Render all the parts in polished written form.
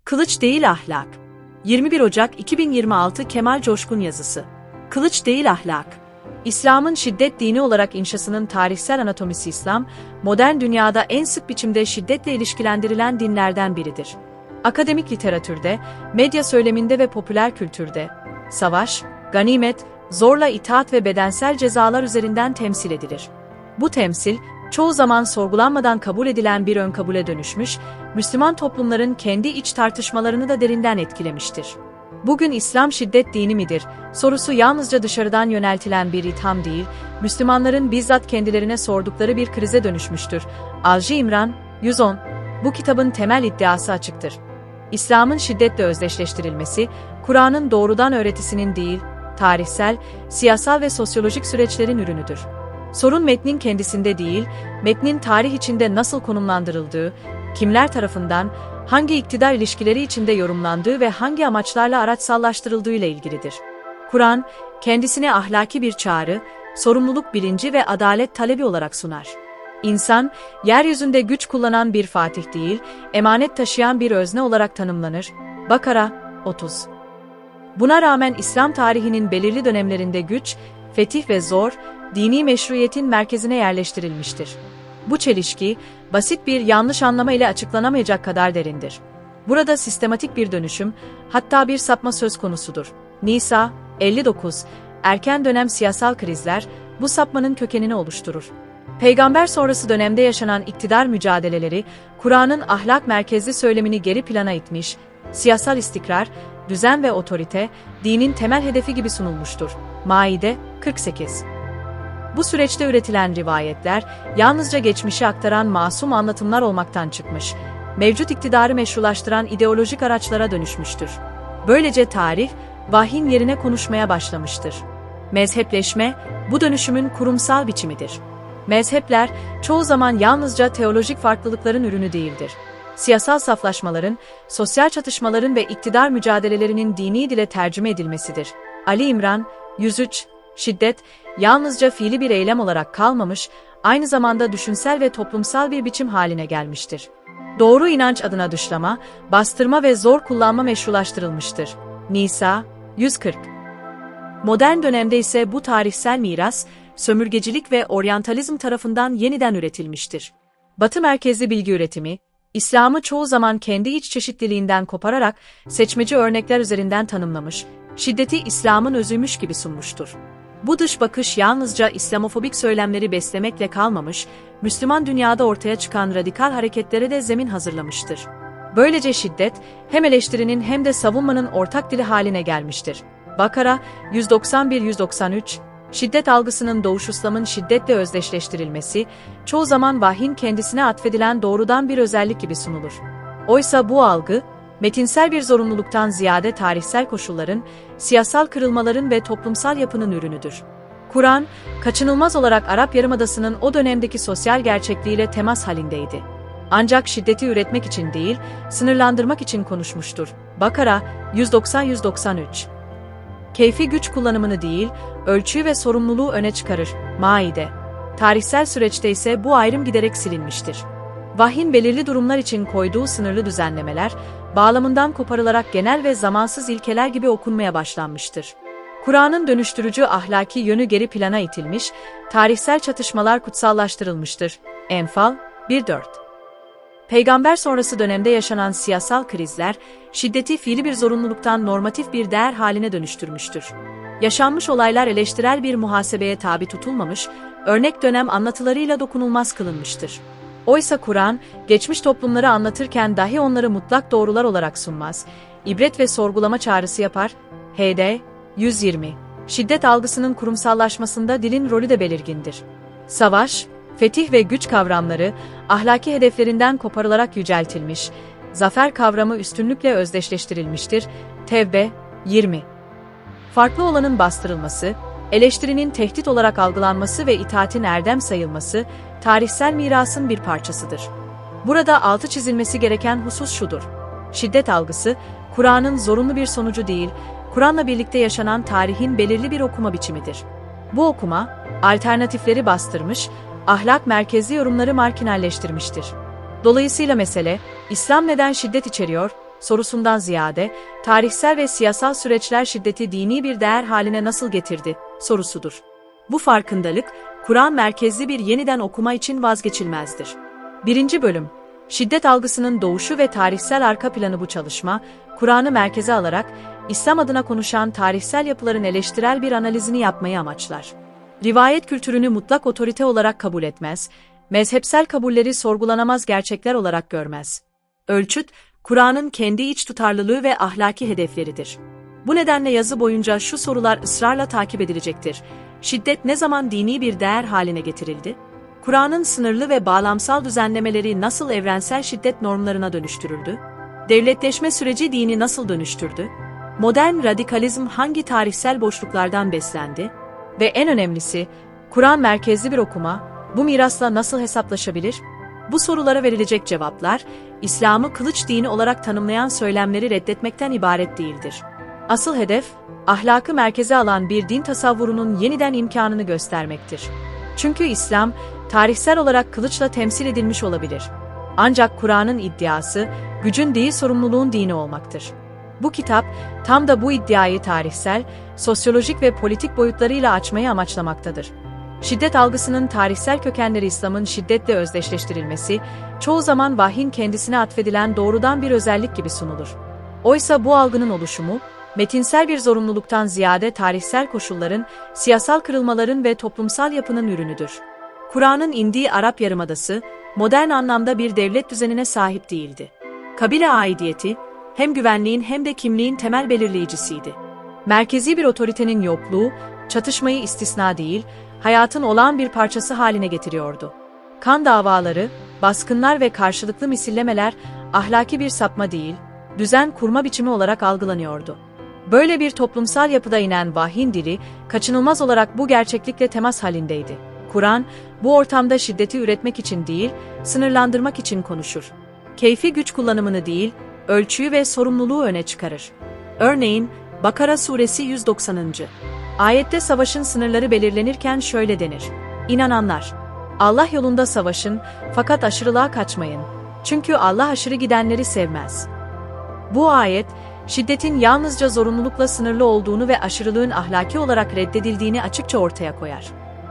Kılıç değil ahlak. 21 Ocak 2026 Kemal Coşkun yazısı. Kılıç değil ahlak. İslam'ın şiddet dini olarak inşasının tarihsel anatomisi İslam, modern dünyada en sık biçimde şiddetle ilişkilendirilen dinlerden biridir. Akademik literatürde, medya söyleminde ve popüler kültürde, savaş, ganimet, zorla itaat ve bedensel cezalar üzerinden temsil edilir. Bu temsil, çoğu zaman sorgulanmadan kabul edilen bir önkabule dönüşmüş, Müslüman toplumların kendi iç tartışmalarını da derinden etkilemiştir. Bugün İslam şiddet dini midir sorusu yalnızca dışarıdan yöneltilen bir itham değil, Müslümanların bizzat kendilerine sordukları bir krize dönüşmüştür. Alji İmran, 110. Bu kitabın temel iddiası açıktır. İslam'ın şiddetle özdeşleştirilmesi, Kur'an'ın doğrudan öğretisinin değil, tarihsel, siyasal ve sosyolojik süreçlerin ürünüdür. Sorun metnin kendisinde değil, metnin tarih içinde nasıl konumlandırıldığı, kimler tarafından, hangi iktidar ilişkileri içinde yorumlandığı ve hangi amaçlarla araçsallaştırıldığı ile ilgilidir. Kur'an, kendisine ahlaki bir çağrı, sorumluluk bilinci ve adalet talebi olarak sunar. İnsan, yeryüzünde güç kullanan bir fatih değil, emanet taşıyan bir özne olarak tanımlanır. Bakara, 30. Buna rağmen İslam tarihinin belirli dönemlerinde güç, fetih ve zor, dini meşruiyetin merkezine yerleştirilmiştir. Bu çelişki, basit bir yanlış anlama ile açıklanamayacak kadar derindir. Burada sistematik bir dönüşüm, hatta bir sapma söz konusudur. Nisa, 59, erken dönem siyasal krizler, bu sapmanın kökenini oluşturur. Peygamber sonrası dönemde yaşanan iktidar mücadeleleri, Kur'an'ın ahlak merkezli söylemini geri plana itmiş, siyasal istikrar, düzen ve otorite, dinin temel hedefi gibi sunulmuştur. Maide, 48. Bu süreçte üretilen rivayetler, yalnızca geçmişi aktaran masum anlatımlar olmaktan çıkmış, mevcut iktidarı meşrulaştıran ideolojik araçlara dönüşmüştür. Böylece tarih, vahyin yerine konuşmaya başlamıştır. Mezhepleşme, bu dönüşümün kurumsal biçimidir. Mezhepler, çoğu zaman yalnızca teolojik farklılıkların ürünü değildir. Siyasal saflaşmaların, sosyal çatışmaların ve iktidar mücadelelerinin dini dile tercüme edilmesidir. Ali İmran, 103, şiddet, yalnızca fiili bir eylem olarak kalmamış, aynı zamanda düşünsel ve toplumsal bir biçim haline gelmiştir. Doğru inanç adına dışlama, bastırma ve zor kullanma meşrulaştırılmıştır. Nisa, 140. Modern dönemde ise bu tarihsel miras, sömürgecilik ve oryantalizm tarafından yeniden üretilmiştir. Batı merkezli bilgi üretimi, İslam'ı çoğu zaman kendi iç çeşitliliğinden kopararak seçmeci örnekler üzerinden tanımlamış, şiddeti İslam'ın özüymüş gibi sunmuştur. Bu dış bakış yalnızca İslamofobik söylemleri beslemekle kalmamış, Müslüman dünyada ortaya çıkan radikal hareketlere de zemin hazırlamıştır. Böylece şiddet, hem eleştirinin hem de savunmanın ortak dili haline gelmiştir. Bakara, 191-193, şiddet algısının doğuş İslam'ın şiddetle özdeşleştirilmesi, çoğu zaman vahyin kendisine atfedilen doğrudan bir özellik gibi sunulur. Oysa bu algı, metinsel bir zorunluluktan ziyade tarihsel koşulların, siyasal kırılmaların ve toplumsal yapının ürünüdür. Kur'an, kaçınılmaz olarak Arap Yarımadası'nın o dönemdeki sosyal gerçekliğiyle temas halindeydi. Ancak şiddeti üretmek için değil, sınırlandırmak için konuşmuştur. Bakara, 190-193. Keyfi güç kullanımını değil, ölçüyü ve sorumluluğu öne çıkarır. Maide. Tarihsel süreçte ise bu ayrım giderek silinmiştir. Vahyin belirli durumlar için koyduğu sınırlı düzenlemeler, bağlamından koparılarak genel ve zamansız ilkeler gibi okunmaya başlanmıştır. Kur'an'ın dönüştürücü ahlaki yönü geri plana itilmiş, tarihsel çatışmalar kutsallaştırılmıştır. Enfal, 1-4. Peygamber sonrası dönemde yaşanan siyasal krizler, şiddeti fiili bir zorunluluktan normatif bir değer haline dönüştürmüştür. Yaşanmış olaylar eleştirel bir muhasebeye tabi tutulmamış, örnek dönem anlatılarıyla dokunulmaz kılınmıştır. Oysa Kur'an, geçmiş toplumları anlatırken dahi onları mutlak doğrular olarak sunmaz, ibret ve sorgulama çağrısı yapar. H.D. 120. Şiddet algısının kurumsallaşmasında dilin rolü de belirgindir. Savaş, fetih ve güç kavramları, ahlaki hedeflerinden koparılarak yüceltilmiş, zafer kavramı üstünlükle özdeşleştirilmiştir. Tevbe, 20. Farklı olanın bastırılması, eleştirinin tehdit olarak algılanması ve itaatin erdem sayılması, tarihsel mirasın bir parçasıdır. Burada altı çizilmesi gereken husus şudur: şiddet algısı, Kur'an'ın zorunlu bir sonucu değil, Kur'an'la birlikte yaşanan tarihin belirli bir okuma biçimidir. Bu okuma, alternatifleri bastırmış, ahlak merkezli yorumları marjinalleştirmiştir. Dolayısıyla mesele, İslam neden şiddet içeriyor, sorusundan ziyade, tarihsel ve siyasal süreçler şiddeti dini bir değer haline nasıl getirdi sorusudur. Bu farkındalık, Kur'an merkezli bir yeniden okuma için vazgeçilmezdir. 1. Bölüm. Şiddet algısının doğuşu ve tarihsel arka planı. Bu çalışma, Kur'an'ı merkeze alarak, İslam adına konuşan tarihsel yapıların eleştirel bir analizini yapmayı amaçlar. Rivayet kültürünü mutlak otorite olarak kabul etmez, mezhepsel kabulleri sorgulanamaz gerçekler olarak görmez. Ölçüt, Kur'an'ın kendi iç tutarlılığı ve ahlaki hedefleridir. Bu nedenle yazı boyunca şu sorular ısrarla takip edilecektir. Şiddet ne zaman dini bir değer haline getirildi? Kur'an'ın sınırlı ve bağlamsal düzenlemeleri nasıl evrensel şiddet normlarına dönüştürüldü? Devletleşme süreci dini nasıl dönüştürdü? Modern radikalizm hangi tarihsel boşluklardan beslendi? Ve en önemlisi, Kur'an merkezli bir okuma, bu mirasla nasıl hesaplaşabilir? Bu sorulara verilecek cevaplar, İslam'ı kılıç dini olarak tanımlayan söylemleri reddetmekten ibaret değildir. Asıl hedef, ahlakı merkeze alan bir din tasavvurunun yeniden imkanını göstermektir. Çünkü İslam, tarihsel olarak kılıçla temsil edilmiş olabilir. Ancak Kur'an'ın iddiası, gücün değil sorumluluğun dini olmaktır. Bu kitap, tam da bu iddiayı tarihsel, sosyolojik ve politik boyutlarıyla açmayı amaçlamaktadır. Şiddet algısının tarihsel kökenleri İslam'ın şiddetle özdeşleştirilmesi, çoğu zaman vahyin kendisine atfedilen doğrudan bir özellik gibi sunulur. Oysa bu algının oluşumu, metinsel bir zorunluluktan ziyade tarihsel koşulların, siyasal kırılmaların ve toplumsal yapının ürünüdür. Kur'an'ın indiği Arap Yarımadası, modern anlamda bir devlet düzenine sahip değildi. Kabile aidiyeti, hem güvenliğin hem de kimliğin temel belirleyicisiydi. Merkezi bir otoritenin yokluğu, çatışmayı istisna değil, hayatın olağan bir parçası haline getiriyordu. Kan davaları, baskınlar ve karşılıklı misillemeler, ahlaki bir sapma değil, düzen kurma biçimi olarak algılanıyordu. Böyle bir toplumsal yapıda inen vahyin dili, kaçınılmaz olarak bu gerçeklikle temas halindeydi. Kur'an, bu ortamda şiddeti üretmek için değil, sınırlandırmak için konuşur. Keyfi güç kullanımını değil, ölçüyü ve sorumluluğu öne çıkarır. Örneğin, Bakara suresi 190. Ayette savaşın sınırları belirlenirken şöyle denir: İnananlar, Allah yolunda savaşın, fakat aşırılığa kaçmayın. Çünkü Allah aşırı gidenleri sevmez. Bu ayet, şiddetin yalnızca zorunlulukla sınırlı olduğunu ve aşırılığın ahlaki olarak reddedildiğini açıkça ortaya koyar.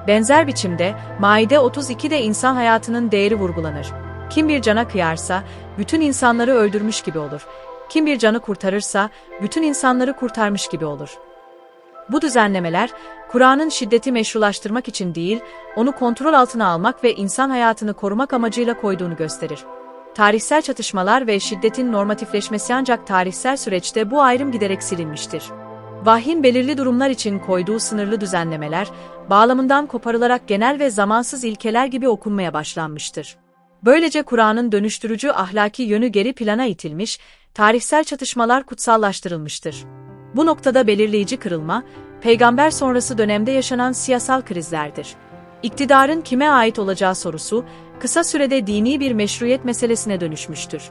Benzer biçimde, Maide 32'de insan hayatının değeri vurgulanır. Kim bir cana kıyarsa, bütün insanları öldürmüş gibi olur. Kim bir canı kurtarırsa, bütün insanları kurtarmış gibi olur. Bu düzenlemeler, Kur'an'ın şiddeti meşrulaştırmak için değil, onu kontrol altına almak ve insan hayatını korumak amacıyla koyduğunu gösterir. Tarihsel çatışmalar ve şiddetin normatifleşmesi ancak tarihsel süreçte bu ayrım giderek silinmiştir. Vahyin belirli durumlar için koyduğu sınırlı düzenlemeler, bağlamından koparılarak genel ve zamansız ilkeler gibi okunmaya başlanmıştır. Böylece Kur'an'ın dönüştürücü ahlaki yönü geri plana itilmiş, tarihsel çatışmalar kutsallaştırılmıştır. Bu noktada belirleyici kırılma, peygamber sonrası dönemde yaşanan siyasal krizlerdir. İktidarın kime ait olacağı sorusu, kısa sürede dini bir meşruiyet meselesine dönüşmüştür.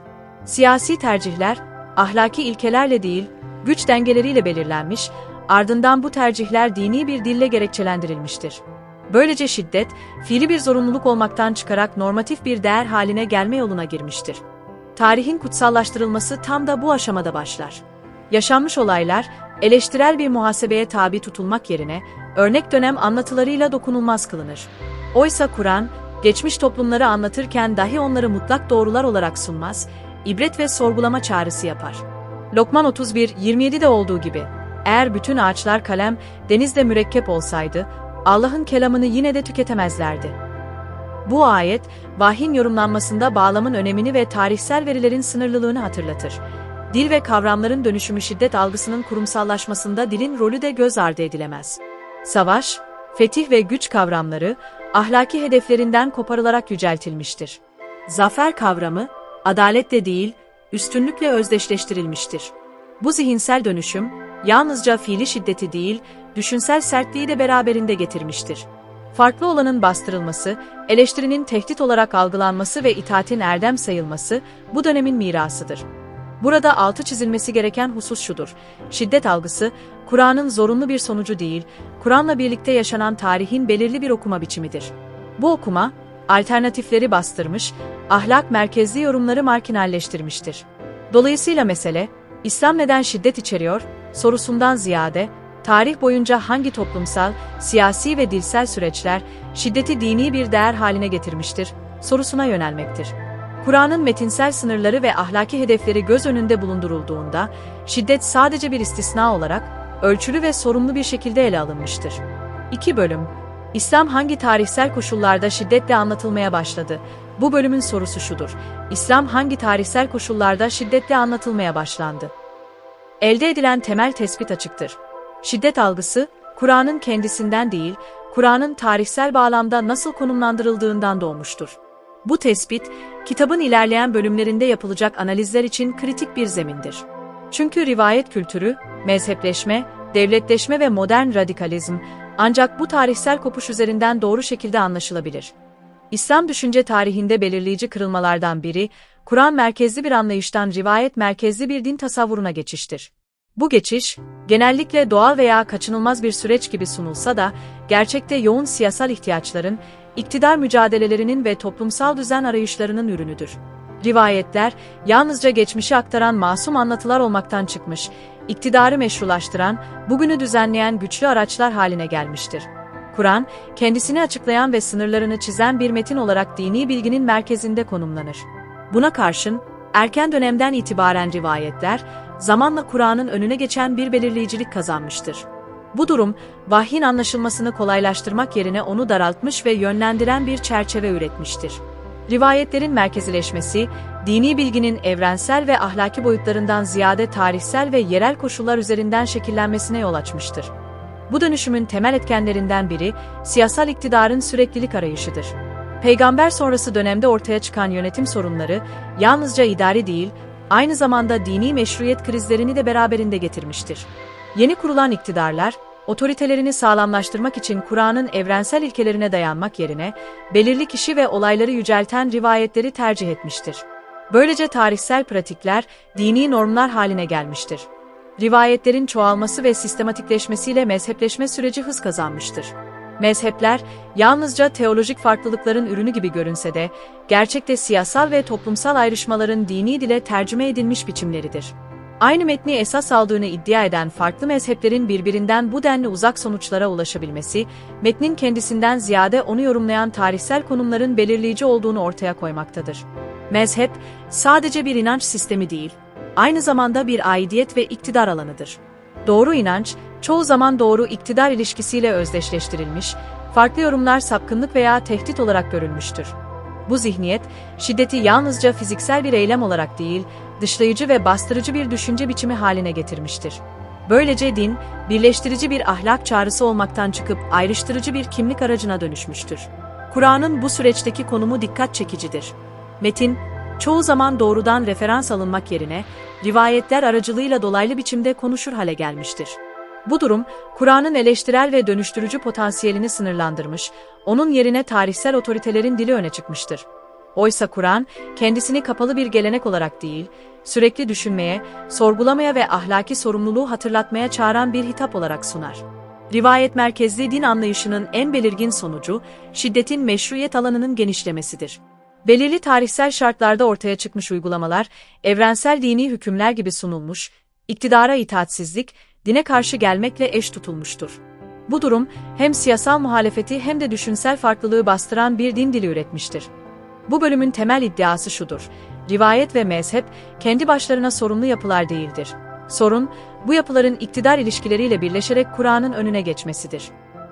Siyasi tercihler, ahlaki ilkelerle değil, güç dengeleriyle belirlenmiş, ardından bu tercihler dini bir dille gerekçelendirilmiştir. Böylece şiddet, fiili bir zorunluluk olmaktan çıkarak normatif bir değer haline gelme yoluna girmiştir. Tarihin kutsallaştırılması tam da bu aşamada başlar. Yaşanmış olaylar, eleştirel bir muhasebeye tabi tutulmak yerine, örnek dönem anlatılarıyla dokunulmaz kılınır. Oysa Kur'an, geçmiş toplumları anlatırken dahi onları mutlak doğrular olarak sunmaz, ibret ve sorgulama çağrısı yapar. Lokman 31-27'de olduğu gibi, eğer bütün ağaçlar kalem, denizde mürekkep olsaydı, Allah'ın kelamını yine de tüketemezlerdi. Bu ayet, vahyin yorumlanmasında bağlamın önemini ve tarihsel verilerin sınırlılığını hatırlatır. Dil ve kavramların dönüşümü şiddet algısının kurumsallaşmasında dilin rolü de göz ardı edilemez. Savaş, fetih ve güç kavramları, ahlaki hedeflerinden koparılarak yüceltilmiştir. Zafer kavramı, adaletle değil, üstünlükle özdeşleştirilmiştir. Bu zihinsel dönüşüm, yalnızca fiili şiddeti değil, düşünsel sertliği de beraberinde getirmiştir. Farklı olanın bastırılması, eleştirinin tehdit olarak algılanması ve itaatin erdem sayılması, bu dönemin mirasıdır. Burada altı çizilmesi gereken husus şudur: şiddet algısı, Kur'an'ın zorunlu bir sonucu değil, Kur'an'la birlikte yaşanan tarihin belirli bir okuma biçimidir. Bu okuma, alternatifleri bastırmış, ahlak merkezli yorumları marjinalleştirmiştir. Dolayısıyla mesele, İslam neden şiddet içeriyor sorusundan ziyade, tarih boyunca hangi toplumsal, siyasi ve dilsel süreçler şiddeti dini bir değer haline getirmiştir sorusuna yönelmektir. Kur'an'ın metinsel sınırları ve ahlaki hedefleri göz önünde bulundurulduğunda, şiddet sadece bir istisna olarak, ölçülü ve sorumlu bir şekilde ele alınmıştır. 2 bölüm. İslam hangi tarihsel koşullarda şiddetle anlatılmaya başladı? Bu bölümün sorusu şudur: İslam hangi tarihsel koşullarda şiddetle anlatılmaya başlandı? Elde edilen temel tespit açıktır. Şiddet algısı, Kur'an'ın kendisinden değil, Kur'an'ın tarihsel bağlamda nasıl konumlandırıldığından doğmuştur. Bu tespit, kitabın ilerleyen bölümlerinde yapılacak analizler için kritik bir zemindir. Çünkü rivayet kültürü, mezhepleşme, devletleşme ve modern radikalizm ancak bu tarihsel kopuş üzerinden doğru şekilde anlaşılabilir. İslam düşünce tarihinde belirleyici kırılmalardan biri, Kur'an merkezli bir anlayıştan rivayet merkezli bir din tasavvuruna geçiştir. Bu geçiş, genellikle doğal veya kaçınılmaz bir süreç gibi sunulsa da, gerçekte yoğun siyasal ihtiyaçların, iktidar mücadelelerinin ve toplumsal düzen arayışlarının ürünüdür. Rivayetler, yalnızca geçmişi aktaran masum anlatılar olmaktan çıkmış, iktidarı meşrulaştıran, bugünü düzenleyen güçlü araçlar haline gelmiştir. Kur'an, kendisini açıklayan ve sınırlarını çizen bir metin olarak dini bilginin merkezinde konumlanır. Buna karşın, erken dönemden itibaren rivayetler, zamanla Kur'an'ın önüne geçen bir belirleyicilik kazanmıştır. Bu durum, vahyin anlaşılmasını kolaylaştırmak yerine onu daraltmış ve yönlendiren bir çerçeve üretmiştir. Rivayetlerin merkezileşmesi, dini bilginin evrensel ve ahlaki boyutlarından ziyade tarihsel ve yerel koşullar üzerinden şekillenmesine yol açmıştır. Bu dönüşümün temel etkenlerinden biri, siyasal iktidarın süreklilik arayışıdır. Peygamber sonrası dönemde ortaya çıkan yönetim sorunları, yalnızca idari değil, aynı zamanda dini meşruiyet krizlerini de beraberinde getirmiştir. Yeni kurulan iktidarlar, otoritelerini sağlamlaştırmak için Kur'an'ın evrensel ilkelerine dayanmak yerine, belirli kişi ve olayları yücelten rivayetleri tercih etmiştir. Böylece tarihsel pratikler, dini normlar haline gelmiştir. Rivayetlerin çoğalması ve sistematikleşmesiyle mezhepleşme süreci hız kazanmıştır. Mezhepler, yalnızca teolojik farklılıkların ürünü gibi görünse de, gerçekte siyasal ve toplumsal ayrışmaların dini dile tercüme edilmiş biçimleridir. Aynı metni esas aldığını iddia eden farklı mezheplerin birbirinden bu denli uzak sonuçlara ulaşabilmesi, metnin kendisinden ziyade onu yorumlayan tarihsel konumların belirleyici olduğunu ortaya koymaktadır. Mezhep, sadece bir inanç sistemi değil, aynı zamanda bir aidiyet ve iktidar alanıdır. Doğru inanç, çoğu zaman doğru iktidar ilişkisiyle özdeşleştirilmiş, farklı yorumlar sapkınlık veya tehdit olarak görülmüştür. Bu zihniyet, şiddeti yalnızca fiziksel bir eylem olarak değil, dışlayıcı ve bastırıcı bir düşünce biçimi haline getirmiştir. Böylece din, birleştirici bir ahlak çağrısı olmaktan çıkıp ayrıştırıcı bir kimlik aracına dönüşmüştür. Kur'an'ın bu süreçteki konumu dikkat çekicidir. Metin, çoğu zaman doğrudan referans alınmak yerine, rivayetler aracılığıyla dolaylı biçimde konuşur hale gelmiştir. Bu durum, Kur'an'ın eleştirel ve dönüştürücü potansiyelini sınırlandırmış, onun yerine tarihsel otoritelerin dili öne çıkmıştır. Oysa Kur'an, kendisini kapalı bir gelenek olarak değil, sürekli düşünmeye, sorgulamaya ve ahlaki sorumluluğu hatırlatmaya çağıran bir hitap olarak sunar. Rivayet merkezli din anlayışının en belirgin sonucu, şiddetin meşruiyet alanının genişlemesidir. Belirli tarihsel şartlarda ortaya çıkmış uygulamalar, evrensel dini hükümler gibi sunulmuş, iktidara itaatsizlik, dine karşı gelmekle eş tutulmuştur. Bu durum, hem siyasal muhalefeti hem de düşünsel farklılığı bastıran bir din dili üretmiştir. Bu bölümün temel iddiası şudur: rivayet ve mezhep, kendi başlarına sorumlu yapılar değildir. Sorun, bu yapıların iktidar ilişkileriyle birleşerek Kur'an'ın önüne geçmesidir.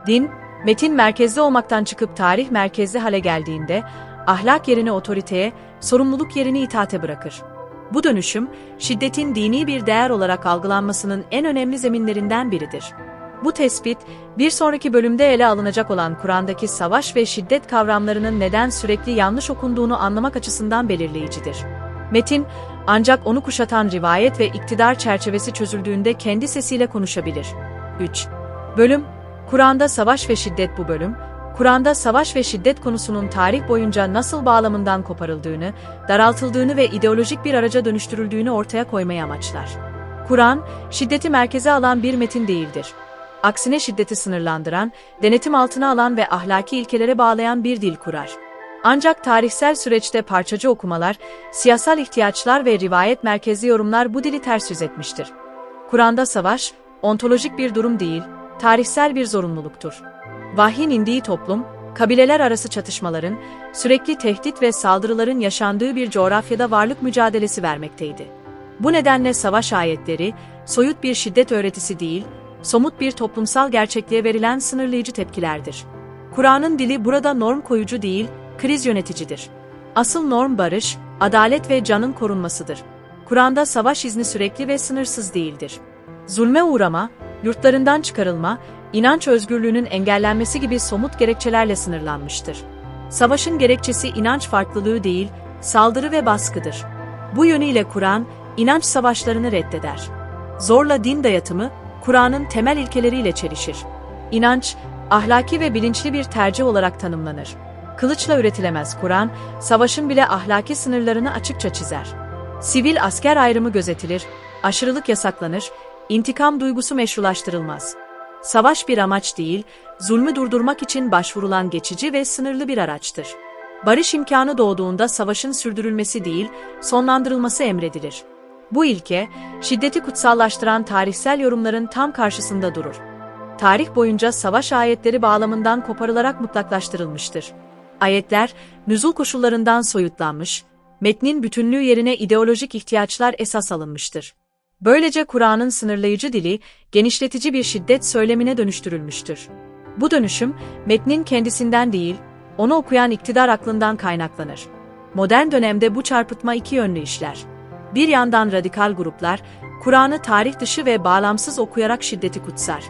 Din, metin merkezli olmaktan çıkıp tarih merkezli hale geldiğinde, ahlak yerini otoriteye, sorumluluk yerini itaate bırakır. Bu dönüşüm, şiddetin dini bir değer olarak algılanmasının en önemli zeminlerinden biridir. Bu tespit, bir sonraki bölümde ele alınacak olan Kur'an'daki savaş ve şiddet kavramlarının neden sürekli yanlış okunduğunu anlamak açısından belirleyicidir. Metin, ancak onu kuşatan rivayet ve iktidar çerçevesi çözüldüğünde kendi sesiyle konuşabilir. 3. Bölüm, Kur'an'da savaş ve şiddet. Bu bölüm, Kur'an'da savaş ve şiddet konusunun tarih boyunca nasıl bağlamından koparıldığını, daraltıldığını ve ideolojik bir araca dönüştürüldüğünü ortaya koymayı amaçlar. Kur'an, şiddeti merkeze alan bir metin değildir. Aksine şiddeti sınırlandıran, denetim altına alan ve ahlaki ilkelere bağlayan bir dil kurar. Ancak tarihsel süreçte parçacı okumalar, siyasal ihtiyaçlar ve rivayet merkezli yorumlar bu dili ters yüz etmiştir. Kur'an'da savaş, ontolojik bir durum değil, tarihsel bir zorunluluktur. Vahyin indiği toplum, kabileler arası çatışmaların, sürekli tehdit ve saldırıların yaşandığı bir coğrafyada varlık mücadelesi vermekteydi. Bu nedenle savaş ayetleri, soyut bir şiddet öğretisi değil, somut bir toplumsal gerçekliğe verilen sınırlayıcı tepkilerdir. Kur'an'ın dili burada norm koyucu değil, kriz yöneticidir. Asıl norm barış, adalet ve canın korunmasıdır. Kur'an'da savaş izni sürekli ve sınırsız değildir. Zulme uğrama, yurtlarından çıkarılma, inanç özgürlüğünün engellenmesi gibi somut gerekçelerle sınırlanmıştır. Savaşın gerekçesi inanç farklılığı değil, saldırı ve baskıdır. Bu yönüyle Kur'an, inanç savaşlarını reddeder. Zorla din dayatımı, Kur'an'ın temel ilkeleriyle çelişir. İnanç, ahlaki ve bilinçli bir tercih olarak tanımlanır. Kılıçla üretilemez Kur'an, savaşın bile ahlaki sınırlarını açıkça çizer. Sivil asker ayrımı gözetilir, aşırılık yasaklanır, intikam duygusu meşrulaştırılmaz. Savaş bir amaç değil, zulmü durdurmak için başvurulan geçici ve sınırlı bir araçtır. Barış imkanı doğduğunda savaşın sürdürülmesi değil, sonlandırılması emredilir. Bu ilke, şiddeti kutsallaştıran tarihsel yorumların tam karşısında durur. Tarih boyunca savaş ayetleri bağlamından koparılarak mutlaklaştırılmıştır. Ayetler, nüzul koşullarından soyutlanmış, metnin bütünlüğü yerine ideolojik ihtiyaçlar esas alınmıştır. Böylece Kur'an'ın sınırlayıcı dili, genişletici bir şiddet söylemine dönüştürülmüştür. Bu dönüşüm, metnin kendisinden değil, onu okuyan iktidar aklından kaynaklanır. Modern dönemde bu çarpıtma iki yönlü işler. Bir yandan radikal gruplar, Kur'an'ı tarih dışı ve bağlamsız okuyarak şiddeti kutsar.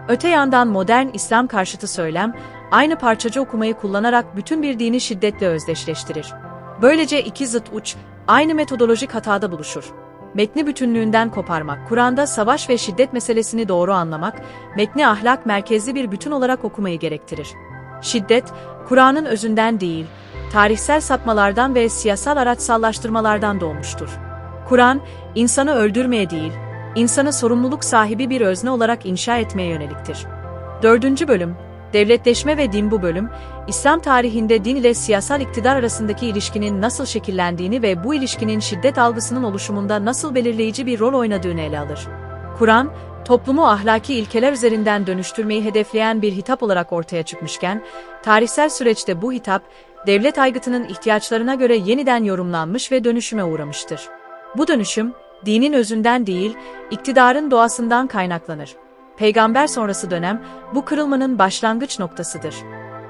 Öte yandan modern İslam karşıtı söylem, aynı parçacı okumayı kullanarak bütün bir dini şiddetle özdeşleştirir. Böylece iki zıt uç, aynı metodolojik hatada buluşur. Metni bütünlüğünden koparmak, Kur'an'da savaş ve şiddet meselesini doğru anlamak, metni ahlak merkezli bir bütün olarak okumayı gerektirir. Şiddet, Kur'an'ın özünden değil, tarihsel sapmalardan ve siyasal araçsallaştırmalardan doğmuştur. Kur'an, insanı öldürmeye değil, insanı sorumluluk sahibi bir özne olarak inşa etmeye yöneliktir. 4. Bölüm, Devletleşme ve Din. Bu bölüm, İslam tarihinde din ile siyasal iktidar arasındaki ilişkinin nasıl şekillendiğini ve bu ilişkinin şiddet algısının oluşumunda nasıl belirleyici bir rol oynadığını ele alır. Kur'an, toplumu ahlaki ilkeler üzerinden dönüştürmeyi hedefleyen bir hitap olarak ortaya çıkmışken, tarihsel süreçte bu hitap, devlet aygıtının ihtiyaçlarına göre yeniden yorumlanmış ve dönüşüme uğramıştır. Bu dönüşüm, dinin özünden değil, iktidarın doğasından kaynaklanır. Peygamber sonrası dönem, bu kırılmanın başlangıç noktasıdır.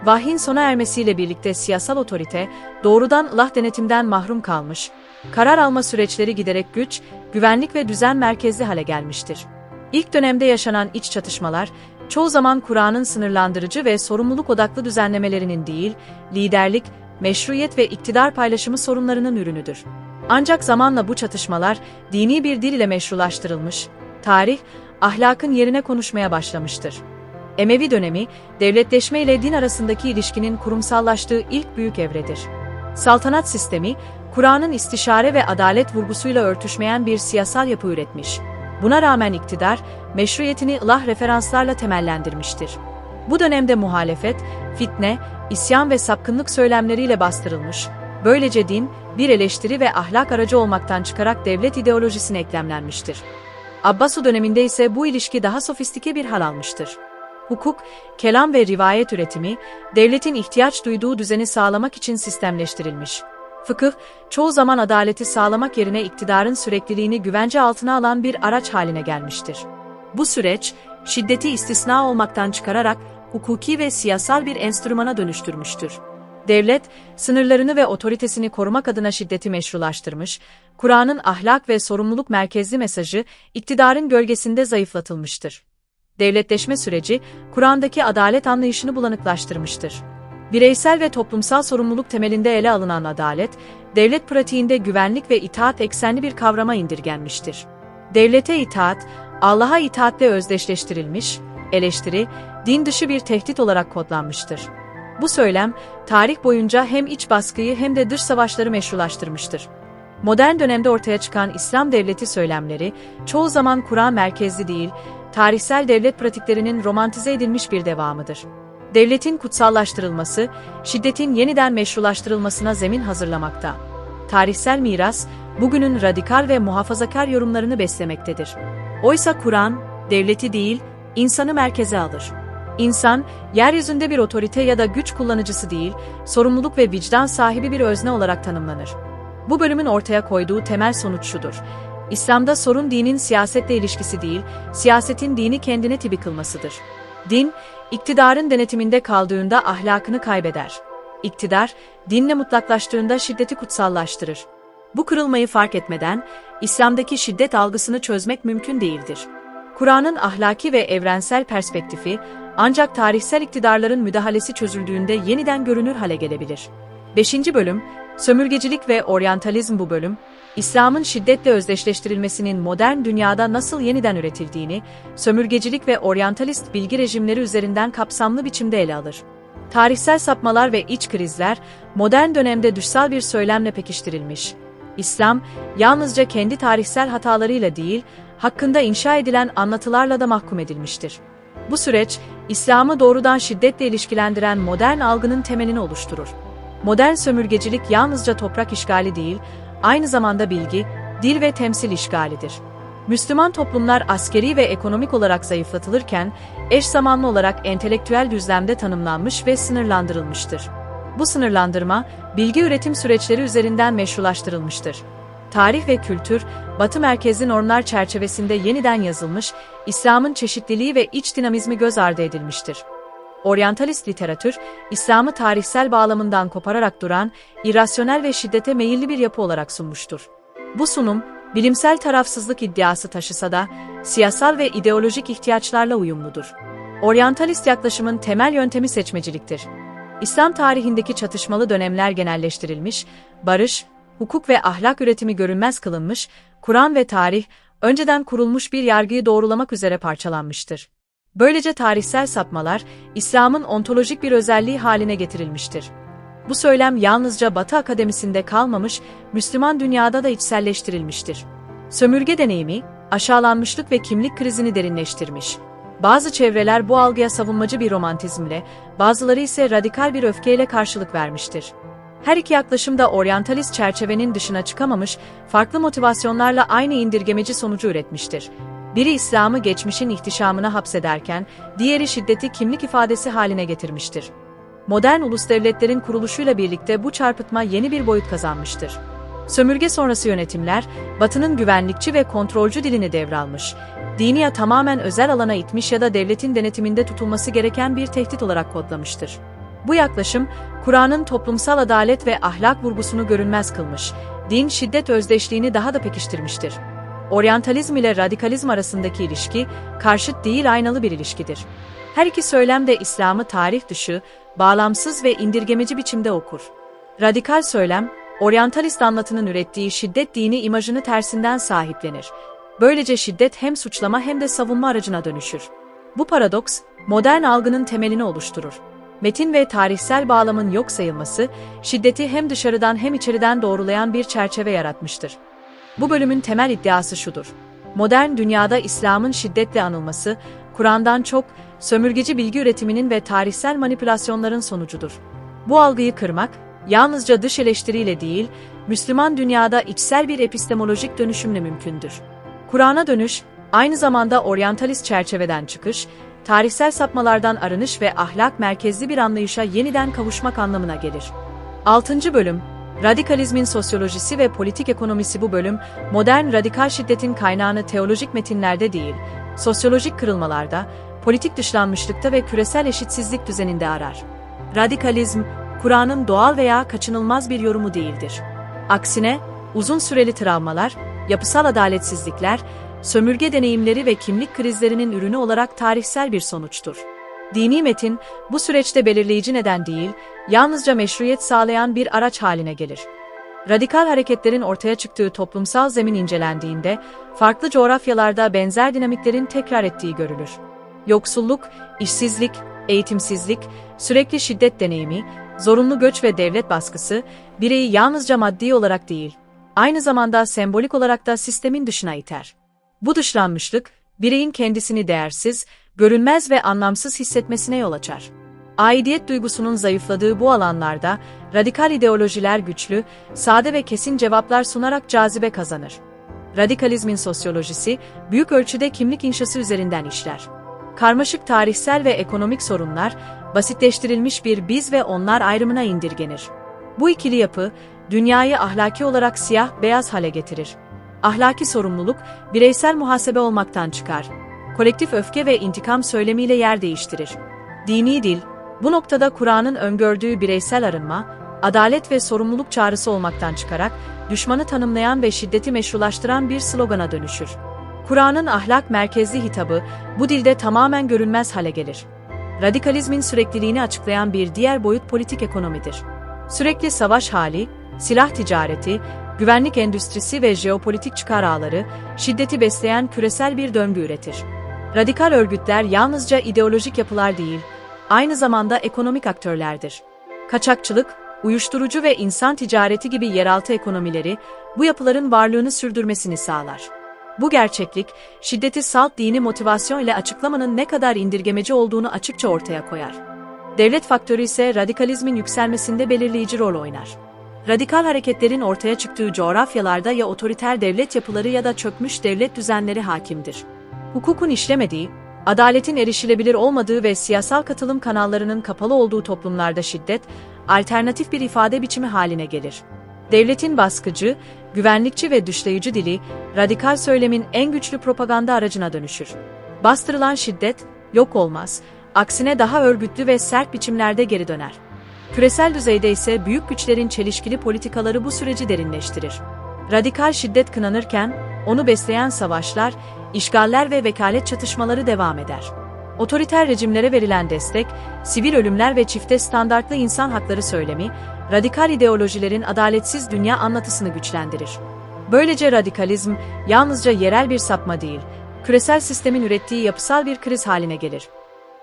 Vahyin sona ermesiyle birlikte siyasal otorite, doğrudan Allah denetimden mahrum kalmış, karar alma süreçleri giderek güç, güvenlik ve düzen merkezli hale gelmiştir. İlk dönemde yaşanan iç çatışmalar, çoğu zaman Kur'an'ın sınırlandırıcı ve sorumluluk odaklı düzenlemelerinin değil, liderlik, meşruiyet ve iktidar paylaşımı sorunlarının ürünüdür. Ancak zamanla bu çatışmalar, dini bir dil ile meşrulaştırılmış, tarih, ahlakın yerine konuşmaya başlamıştır. Emevi dönemi, devletleşme ile din arasındaki ilişkinin kurumsallaştığı ilk büyük evredir. Saltanat sistemi, Kur'an'ın istişare ve adalet vurgusuyla örtüşmeyen bir siyasal yapı üretmiş. Buna rağmen iktidar, meşruiyetini ilah referanslarla temellendirmiştir. Bu dönemde muhalefet, fitne, isyan ve sapkınlık söylemleriyle bastırılmış, böylece din, bir eleştiri ve ahlak aracı olmaktan çıkarak devlet ideolojisine eklemlenmiştir. Abbasu döneminde ise bu ilişki daha sofistike bir hal almıştır. Hukuk, kelam ve rivayet üretimi, devletin ihtiyaç duyduğu düzeni sağlamak için sistemleştirilmiş. Fıkıh, çoğu zaman adaleti sağlamak yerine iktidarın sürekliliğini güvence altına alan bir araç haline gelmiştir. Bu süreç, şiddeti istisna olmaktan çıkararak hukuki ve siyasal bir enstrümana dönüştürmüştür. Devlet, sınırlarını ve otoritesini korumak adına şiddeti meşrulaştırmış, Kur'an'ın ahlak ve sorumluluk merkezli mesajı iktidarın gölgesinde zayıflatılmıştır. Devletleşme süreci, Kur'an'daki adalet anlayışını bulanıklaştırmıştır. Bireysel ve toplumsal sorumluluk temelinde ele alınan adalet, devlet pratiğinde güvenlik ve itaat eksenli bir kavrama indirgenmiştir. Devlete itaat, Allah'a itaatle özdeşleştirilmiş, eleştiri, din dışı bir tehdit olarak kodlanmıştır. Bu söylem, tarih boyunca hem iç baskıyı hem de dış savaşları meşrulaştırmıştır. Modern dönemde ortaya çıkan İslam devleti söylemleri, çoğu zaman Kur'an merkezli değil, tarihsel devlet pratiklerinin romantize edilmiş bir devamıdır. devletin kutsallaştırılması, şiddetin yeniden meşrulaştırılmasına zemin hazırlamakta. Tarihsel miras, bugünün radikal ve muhafazakar yorumlarını beslemektedir. Oysa Kur'an, devleti değil, insanı merkeze alır. İnsan, yeryüzünde bir otorite ya da güç kullanıcısı değil, sorumluluk ve vicdan sahibi bir özne olarak tanımlanır. Bu bölümün ortaya koyduğu temel sonuç şudur: İslam'da sorun dinin siyasetle ilişkisi değil, siyasetin dini kendine tabi kılmasıdır. Din, iktidarın denetiminde kaldığında ahlakını kaybeder. İktidar, dinle mutlaklaştığında şiddeti kutsallaştırır. Bu kırılmayı fark etmeden, İslam'daki şiddet algısını çözmek mümkün değildir. Kur'an'ın ahlaki ve evrensel perspektifi, ancak tarihsel iktidarların müdahalesi çözüldüğünde yeniden görünür hale gelebilir. 5. Bölüm, Sömürgecilik ve Oryantalizm. Bu bölüm, İslam'ın şiddetle özdeşleştirilmesinin modern dünyada nasıl yeniden üretildiğini, sömürgecilik ve oryantalist bilgi rejimleri üzerinden kapsamlı biçimde ele alır. Tarihsel sapmalar ve iç krizler, modern dönemde dışsal bir söylemle pekiştirilmiş. İslam, yalnızca kendi tarihsel hatalarıyla değil, hakkında inşa edilen anlatılarla da mahkum edilmiştir. Bu süreç, İslam'ı doğrudan şiddetle ilişkilendiren modern algının temelini oluşturur. Modern sömürgecilik yalnızca toprak işgali değil, aynı zamanda bilgi, dil ve temsil işgalidir. Müslüman toplumlar askeri ve ekonomik olarak zayıflatılırken, eş zamanlı olarak entelektüel düzlemde tanımlanmış ve sınırlandırılmıştır. Bu sınırlandırma, bilgi üretim süreçleri üzerinden meşrulaştırılmıştır. Tarih ve kültür, Batı merkezli normlar çerçevesinde yeniden yazılmış, İslam'ın çeşitliliği ve iç dinamizmi göz ardı edilmiştir. Oryantalist literatür, İslam'ı tarihsel bağlamından kopararak duran, irrasyonel ve şiddete meyilli bir yapı olarak sunmuştur. Bu sunum, bilimsel tarafsızlık iddiası taşısa da, siyasal ve ideolojik ihtiyaçlarla uyumludur. Oryantalist yaklaşımın temel yöntemi seçmeciliktir. İslam tarihindeki çatışmalı dönemler genelleştirilmiş, barış, hukuk ve ahlak üretimi görünmez kılınmış, Kur'an ve tarih, önceden kurulmuş bir yargıyı doğrulamak üzere parçalanmıştır. Böylece tarihsel sapmalar, İslam'ın ontolojik bir özelliği haline getirilmiştir. Bu söylem yalnızca Batı akademisinde kalmamış, Müslüman dünyada da içselleştirilmiştir. Sömürge deneyimi, aşağılanmışlık ve kimlik krizini derinleştirmiş. Bazı çevreler bu algıya savunmacı bir romantizmle, bazıları ise radikal bir öfkeyle karşılık vermiştir. Her iki yaklaşım da oryantalist çerçevenin dışına çıkamamış, farklı motivasyonlarla aynı indirgemeci sonucu üretmiştir. Biri İslam'ı geçmişin ihtişamına hapsederken, diğeri şiddeti kimlik ifadesi haline getirmiştir. Modern ulus devletlerin kuruluşuyla birlikte bu çarpıtma yeni bir boyut kazanmıştır. Sömürge sonrası yönetimler, Batı'nın güvenlikçi ve kontrolcü dilini devralmış, dini ya tamamen özel alana itmiş ya da devletin denetiminde tutulması gereken bir tehdit olarak kodlamıştır. Bu yaklaşım, Kur'an'ın toplumsal adalet ve ahlak vurgusunu görünmez kılmış, din-şiddet özdeşliğini daha da pekiştirmiştir. Oryantalizm ile radikalizm arasındaki ilişki, karşıt değil aynalı bir ilişkidir. Her iki söylem de İslam'ı tarih dışı, bağlamsız ve indirgemeci biçimde okur. Radikal söylem, oryantalist anlatının ürettiği şiddet dini imajını tersinden sahiplenir. Böylece şiddet hem suçlama hem de savunma aracına dönüşür. Bu paradoks, modern algının temelini oluşturur. Metin ve tarihsel bağlamın yok sayılması, şiddeti hem dışarıdan hem içeriden doğrulayan bir çerçeve yaratmıştır. Bu bölümün temel iddiası şudur: modern dünyada İslam'ın şiddetle anılması, Kur'an'dan çok, sömürgeci bilgi üretiminin ve tarihsel manipülasyonların sonucudur. Bu algıyı kırmak, yalnızca dış eleştiriyle değil, Müslüman dünyada içsel bir epistemolojik dönüşümle mümkündür. Kur'an'a dönüş, aynı zamanda oryantalist çerçeveden çıkış, tarihsel sapmalardan arınış ve ahlak merkezli bir anlayışa yeniden kavuşmak anlamına gelir. 6. Bölüm, Radikalizmin sosyolojisi ve politik ekonomisi. Bu bölüm, modern radikal şiddetin kaynağını teolojik metinlerde değil, sosyolojik kırılmalarda, politik dışlanmışlıkta ve küresel eşitsizlik düzeninde arar. Radikalizm, Kur'an'ın doğal veya kaçınılmaz bir yorumu değildir. Aksine, uzun süreli travmalar, yapısal adaletsizlikler, sömürge deneyimleri ve kimlik krizlerinin ürünü olarak tarihsel bir sonuçtur. Dini metin, bu süreçte belirleyici neden değil, yalnızca meşruiyet sağlayan bir araç haline gelir. Radikal hareketlerin ortaya çıktığı toplumsal zemin incelendiğinde, farklı coğrafyalarda benzer dinamiklerin tekrar ettiği görülür. Yoksulluk, işsizlik, eğitimsizlik, sürekli şiddet deneyimi, zorunlu göç ve devlet baskısı, bireyi yalnızca maddi olarak değil, aynı zamanda sembolik olarak da sistemin dışına iter. Bu dışlanmışlık, bireyin kendisini değersiz, görünmez ve anlamsız hissetmesine yol açar. Aidiyet duygusunun zayıfladığı bu alanlarda radikal ideolojiler güçlü, sade ve kesin cevaplar sunarak cazibe kazanır. Radikalizmin sosyolojisi büyük ölçüde kimlik inşası üzerinden işler. Karmaşık tarihsel ve ekonomik sorunlar basitleştirilmiş bir biz ve onlar ayrımına indirgenir. Bu ikili yapı dünyayı ahlaki olarak siyah-beyaz hale getirir. Ahlaki sorumluluk bireysel muhasebe olmaktan çıkar. Kolektif öfke ve intikam söylemiyle yer değiştirir. Dini dil, bu noktada Kur'an'ın öngördüğü bireysel arınma, adalet ve sorumluluk çağrısı olmaktan çıkarak, düşmanı tanımlayan ve şiddeti meşrulaştıran bir slogana dönüşür. Kur'an'ın ahlak merkezli hitabı, bu dilde tamamen görünmez hale gelir. Radikalizmin sürekliliğini açıklayan bir diğer boyut politik ekonomidir. Sürekli savaş hali, silah ticareti, güvenlik endüstrisi ve jeopolitik çıkar ağları, şiddeti besleyen küresel bir döngü üretir. Radikal örgütler yalnızca ideolojik yapılar değil, aynı zamanda ekonomik aktörlerdir. Kaçakçılık, uyuşturucu ve insan ticareti gibi yeraltı ekonomileri, bu yapıların varlığını sürdürmesini sağlar. Bu gerçeklik, şiddeti salt dini motivasyon ile açıklamanın ne kadar indirgemeci olduğunu açıkça ortaya koyar. Devlet faktörü ise radikalizmin yükselmesinde belirleyici rol oynar. Radikal hareketlerin ortaya çıktığı coğrafyalarda ya otoriter devlet yapıları ya da çökmüş devlet düzenleri hakimdir. Hukukun işlemediği, adaletin erişilebilir olmadığı ve siyasal katılım kanallarının kapalı olduğu toplumlarda şiddet, alternatif bir ifade biçimi haline gelir. Devletin baskıcı, güvenlikçi ve dışlayıcı dili, radikal söylemin en güçlü propaganda aracına dönüşür. Bastırılan şiddet, yok olmaz, aksine daha örgütlü ve sert biçimlerde geri döner. Küresel düzeyde ise büyük güçlerin çelişkili politikaları bu süreci derinleştirir. Radikal şiddet kınanırken, onu besleyen savaşlar, işgaller ve vekalet çatışmaları devam eder. Otoriter rejimlere verilen destek, sivil ölümler ve çifte standartlı insan hakları söylemi, radikal ideolojilerin adaletsiz dünya anlatısını güçlendirir. Böylece radikalizm, yalnızca yerel bir sapma değil, küresel sistemin ürettiği yapısal bir kriz haline gelir.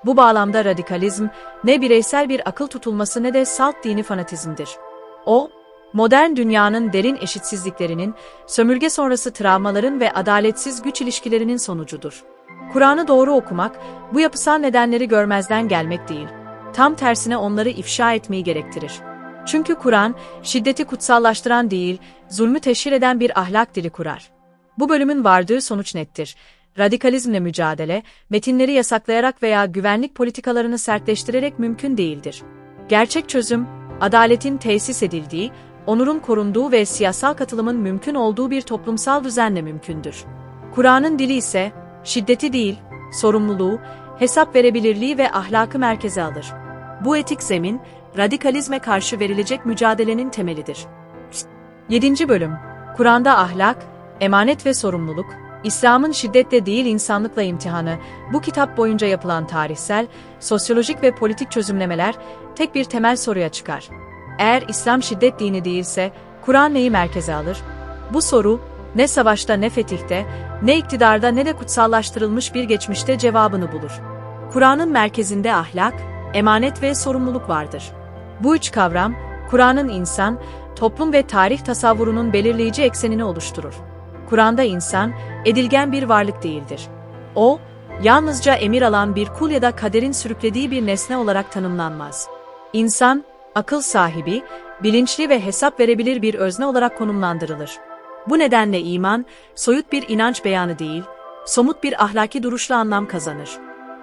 Bu bağlamda radikalizm, ne bireysel bir akıl tutulması ne de salt dini fanatizmdir. O, modern dünyanın derin eşitsizliklerinin, sömürge sonrası travmaların ve adaletsiz güç ilişkilerinin sonucudur. Kur'an'ı doğru okumak, bu yapısal nedenleri görmezden gelmek değil, tam tersine onları ifşa etmeyi gerektirir. Çünkü Kur'an, şiddeti kutsallaştıran değil, zulmü teşhir eden bir ahlak dili kurar. Bu bölümün vardığı sonuç nettir. Radikalizmle mücadele, metinleri yasaklayarak veya güvenlik politikalarını sertleştirerek mümkün değildir. Gerçek çözüm, adaletin tesis edildiği, onurun korunduğu ve siyasal katılımın mümkün olduğu bir toplumsal düzenle mümkündür. Kur'an'ın dili ise, şiddeti değil, sorumluluğu, hesap verebilirliği ve ahlakı merkeze alır. Bu etik zemin, radikalizme karşı verilecek mücadelenin temelidir. 7. Bölüm, Kur'an'da ahlak, emanet ve sorumluluk, İslam'ın şiddetle değil insanlıkla imtihanı, bu kitap boyunca yapılan tarihsel, sosyolojik ve politik çözümlemeler tek bir temel soruya çıkar. Eğer İslam şiddet dini değilse, Kur'an neyi merkeze alır? Bu soru, ne savaşta ne fetihte, ne iktidarda ne de kutsallaştırılmış bir geçmişte cevabını bulur. Kur'an'ın merkezinde ahlak, emanet ve sorumluluk vardır. Bu üç kavram, Kur'an'ın insan, toplum ve tarih tasavvurunun belirleyici eksenini oluşturur. Kur'an'da insan, edilgen bir varlık değildir. O, yalnızca emir alan bir kul ya da kaderin sürüklediği bir nesne olarak tanımlanmaz. İnsan, akıl sahibi, bilinçli ve hesap verebilir bir özne olarak konumlandırılır. Bu nedenle iman, soyut bir inanç beyanı değil, somut bir ahlaki duruşla anlam kazanır.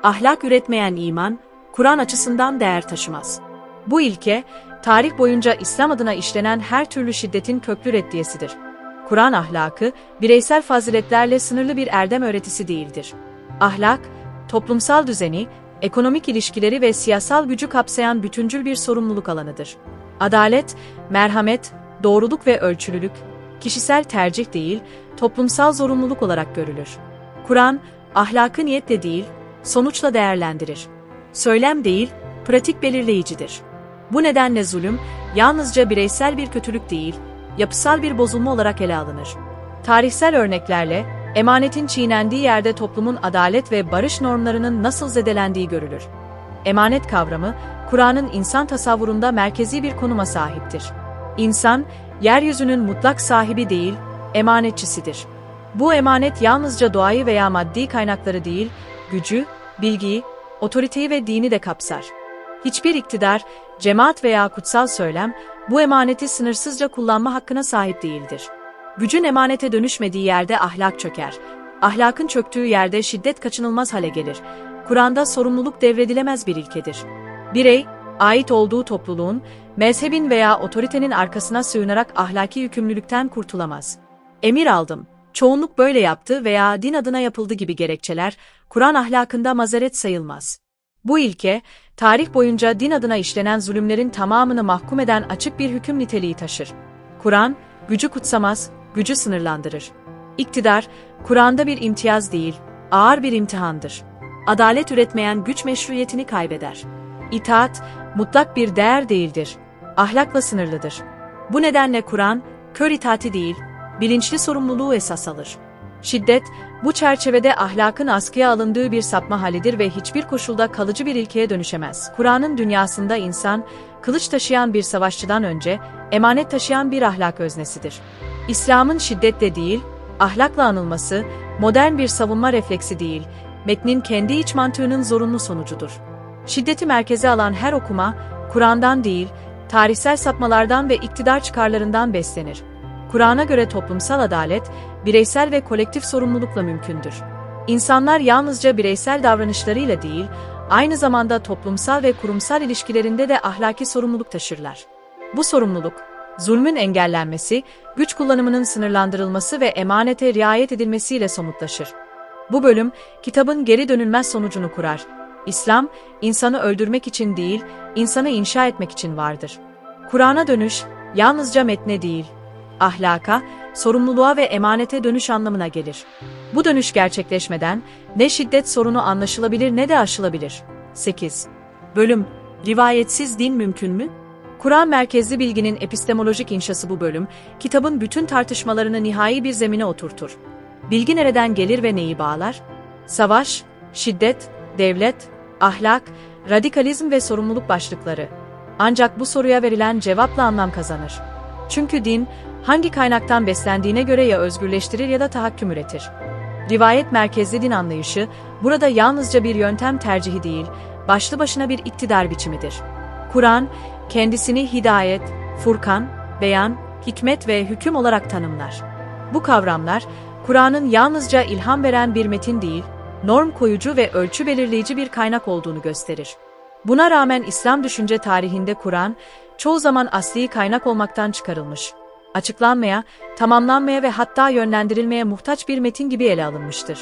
Ahlak üretmeyen iman, Kur'an açısından değer taşımaz. Bu ilke, tarih boyunca İslam adına işlenen her türlü şiddetin köklü reddiyesidir. Kur'an ahlakı, bireysel faziletlerle sınırlı bir erdem öğretisi değildir. Ahlak, toplumsal düzeni, ekonomik ilişkileri ve siyasal gücü kapsayan bütüncül bir sorumluluk alanıdır. Adalet, merhamet, doğruluk ve ölçülülük, kişisel tercih değil, toplumsal zorunluluk olarak görülür. Kur'an, ahlakı niyetle değil, sonuçla değerlendirir. Söylem değil, pratik belirleyicidir. Bu nedenle zulüm, yalnızca bireysel bir kötülük değil, yapısal bir bozulma olarak ele alınır. Tarihsel örneklerle, emanetin çiğnendiği yerde toplumun adalet ve barış normlarının nasıl zedelendiği görülür. Emanet kavramı, Kur'an'ın insan tasavvurunda merkezi bir konuma sahiptir. İnsan, yeryüzünün mutlak sahibi değil, emanetçisidir. Bu emanet yalnızca doğayı veya maddi kaynakları değil, gücü, bilgiyi, otoriteyi ve dini de kapsar. Hiçbir iktidar, cemaat veya kutsal söylem, bu emaneti sınırsızca kullanma hakkına sahip değildir. Gücün emanete dönüşmediği yerde ahlak çöker. Ahlakın çöktüğü yerde şiddet kaçınılmaz hale gelir. Kur'an'da sorumluluk devredilemez bir ilkedir. Birey, ait olduğu topluluğun, mezhebin veya otoritenin arkasına sığınarak ahlaki yükümlülükten kurtulamaz. Emir aldım, çoğunluk böyle yaptı veya din adına yapıldı gibi gerekçeler, Kur'an ahlakında mazeret sayılmaz. Bu ilke, tarih boyunca din adına işlenen zulümlerin tamamını mahkum eden açık bir hüküm niteliği taşır. Kur'an, gücü kutsamaz, gücü sınırlandırır. İktidar, Kur'an'da bir imtiyaz değil, ağır bir imtihandır. Adalet üretmeyen güç meşruiyetini kaybeder. İtaat, mutlak bir değer değildir. Ahlakla sınırlıdır. Bu nedenle Kur'an, kör itaati değil, bilinçli sorumluluğu esas alır. Şiddet, bu çerçevede ahlakın askıya alındığı bir sapma halidir ve hiçbir koşulda kalıcı bir ilkeye dönüşemez. Kur'an'ın dünyasında insan, kılıç taşıyan bir savaşçıdan önce, emanet taşıyan bir ahlak öznesidir. İslam'ın şiddetle değil, ahlakla anılması, modern bir savunma refleksi değil, metnin kendi iç mantığının zorunlu sonucudur. Şiddeti merkeze alan her okuma, Kur'an'dan değil, tarihsel sapmalardan ve iktidar çıkarlarından beslenir. Kur'an'a göre toplumsal adalet, bireysel ve kolektif sorumlulukla mümkündür. İnsanlar yalnızca bireysel davranışlarıyla değil, aynı zamanda toplumsal ve kurumsal ilişkilerinde de ahlaki sorumluluk taşırlar. Bu sorumluluk, zulmün engellenmesi, güç kullanımının sınırlandırılması ve emanete riayet edilmesiyle somutlaşır. Bu bölüm, kitabın geri dönülmez sonucunu kurar. İslam, insanı öldürmek için değil, insanı inşa etmek için vardır. Kur'an'a dönüş, yalnızca metne değil, ahlaka, sorumluluğa ve emanete dönüş anlamına gelir. Bu dönüş gerçekleşmeden, ne şiddet sorunu anlaşılabilir ne de aşılabilir. 8. Bölüm, rivayetsiz din mümkün mü? Kur'an merkezli bilginin epistemolojik inşası bu bölüm, kitabın bütün tartışmalarını nihai bir zemine oturtur. Bilgi nereden gelir ve neyi bağlar? Savaş, şiddet, devlet, ahlak, radikalizm ve sorumluluk başlıkları. Ancak bu soruya verilen cevapla anlam kazanır. Çünkü din, hangi kaynaktan beslendiğine göre ya özgürleştirir ya da tahakküm üretir. Rivayet merkezli din anlayışı, burada yalnızca bir yöntem tercihi değil, başlı başına bir iktidar biçimidir. Kur'an, kendisini hidayet, Furkan, beyan, hikmet ve hüküm olarak tanımlar. Bu kavramlar, Kur'an'ın yalnızca ilham veren bir metin değil, norm koyucu ve ölçü belirleyici bir kaynak olduğunu gösterir. Buna rağmen İslam düşünce tarihinde Kur'an, çoğu zaman asli kaynak olmaktan çıkarılmış, açıklanmaya, tamamlanmaya ve hatta yönlendirilmeye muhtaç bir metin gibi ele alınmıştır.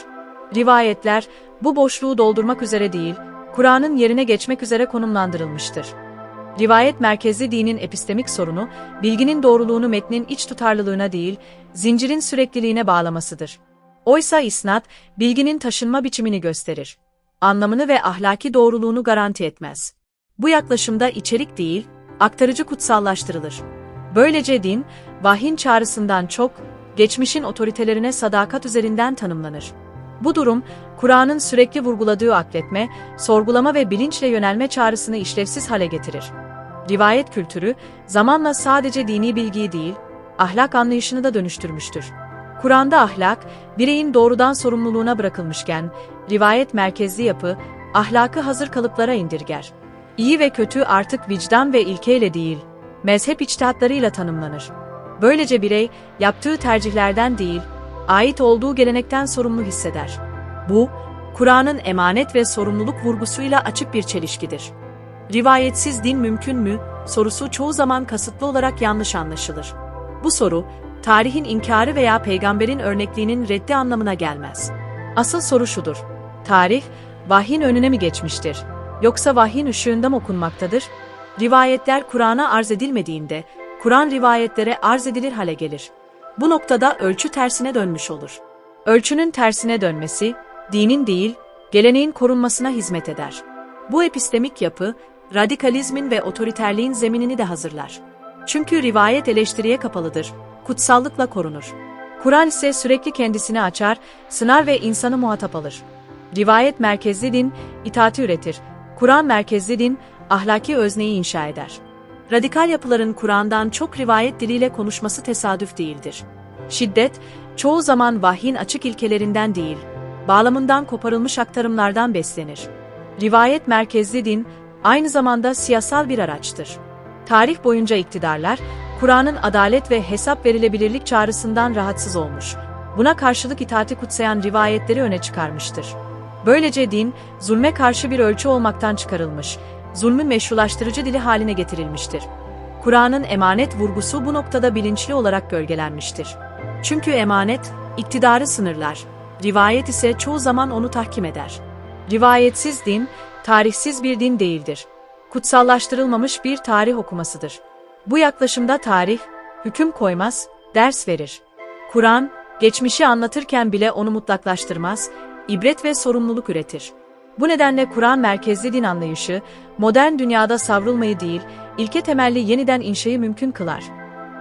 Rivayetler, bu boşluğu doldurmak üzere değil, Kur'an'ın yerine geçmek üzere konumlandırılmıştır. Rivayet merkezli dinin epistemik sorunu, bilginin doğruluğunu metnin iç tutarlılığına değil, zincirin sürekliliğine bağlamasıdır. Oysa isnat, bilginin taşınma biçimini gösterir. Anlamını ve ahlaki doğruluğunu garanti etmez. Bu yaklaşımda içerik değil, aktarıcı kutsallaştırılır. Böylece din, vahyin çağrısından çok, geçmişin otoritelerine sadakat üzerinden tanımlanır. Bu durum, Kur'an'ın sürekli vurguladığı akletme, sorgulama ve bilinçle yönelme çağrısını işlevsiz hale getirir. Rivayet kültürü, zamanla sadece dini bilgiyi değil, ahlak anlayışını da dönüştürmüştür. Kur'an'da ahlak, bireyin doğrudan sorumluluğuna bırakılmışken, rivayet merkezli yapı, ahlakı hazır kalıplara indirger. İyi ve kötü artık vicdan ve ilkeyle değil, mezhep içtihatlarıyla tanımlanır. Böylece birey, yaptığı tercihlerden değil, ait olduğu gelenekten sorumlu hisseder. Bu, Kur'an'ın emanet ve sorumluluk vurgusuyla açık bir çelişkidir. Rivayetsiz din mümkün mü sorusu çoğu zaman kasıtlı olarak yanlış anlaşılır. Bu soru, tarihin inkarı veya peygamberin örnekliğinin reddi anlamına gelmez. Asıl soru şudur: tarih, vahyin önüne mi geçmiştir? Yoksa vahyin ışığında mı okunmaktadır? Rivayetler Kur'an'a arz edilmediğinde, Kur'an rivayetlere arz edilir hale gelir. Bu noktada ölçü tersine dönmüş olur. Ölçünün tersine dönmesi, dinin değil, geleneğin korunmasına hizmet eder. Bu epistemik yapı, radikalizmin ve otoriterliğin zeminini de hazırlar. Çünkü rivayet eleştiriye kapalıdır, kutsallıkla korunur. Kur'an ise sürekli kendisini açar, sınar ve insanı muhatap alır. Rivayet merkezli din, itaati üretir. Kur'an merkezli din, ahlaki özneyi inşa eder. Radikal yapıların Kur'an'dan çok rivayet diliyle konuşması tesadüf değildir. Şiddet, çoğu zaman vahyin açık ilkelerinden değil, bağlamından koparılmış aktarımlardan beslenir. Rivayet merkezli din, aynı zamanda siyasal bir araçtır. Tarih boyunca iktidarlar, Kur'an'ın adalet ve hesap verilebilirlik çağrısından rahatsız olmuş. Buna karşılık itaati kutsayan rivayetleri öne çıkarmıştır. Böylece din, zulme karşı bir ölçü olmaktan çıkarılmış, zulmün meşrulaştırıcı dili haline getirilmiştir. Kur'an'ın emanet vurgusu bu noktada bilinçli olarak gölgelenmiştir. Çünkü emanet, iktidarı sınırlar, rivayet ise çoğu zaman onu tahkim eder. Rivayetsiz din, tarihsiz bir din değildir. Kutsallaştırılmamış bir tarih okumasıdır. Bu yaklaşımda tarih, hüküm koymaz, ders verir. Kur'an, geçmişi anlatırken bile onu mutlaklaştırmaz, ibret ve sorumluluk üretir. Bu nedenle Kur'an merkezli din anlayışı, modern dünyada savrulmayı değil, ilke temelli yeniden inşayı mümkün kılar.